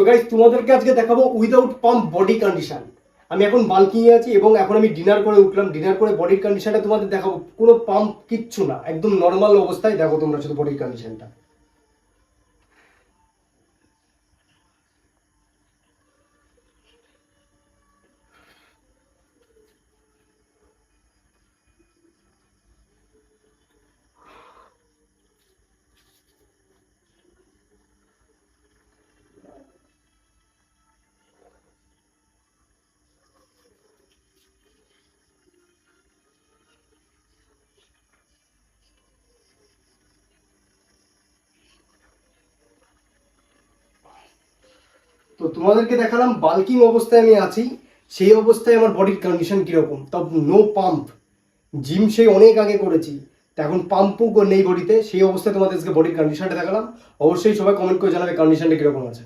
তো গাইস তোমাদেরকে আজকে দেখাবো উইদাউট পাম্প বডি কন্ডিশন। আমি এখন বাল্কিং এ আছি এবং এখন আমি ডিনার করে উঠলাম। ডিনার করে বডির কন্ডিশনটা তোমাদের দেখাবো। কোনো পাম্প কিচ্ছু না, একদম নর্মাল অবস্থায়। দেখো তোমরা শুধু বডির কন্ডিশনটা। তো তোমাদেরকে দেখালাম বাল্কিং অবস্থায় আমি আছি, সেই অবস্থায় আমার বডির কন্ডিশন কিরকম। তাও নো পাম্প, জিম সেই অনেক আগে করেছি, তো এখন পাম্পও নেই বডিতে। সেই অবস্থায় তোমাদের বডির কন্ডিশনটা দেখালাম। অবশ্যই সবাই কমেন্ট করে জানাবে কন্ডিশনটা কিরকম আছে।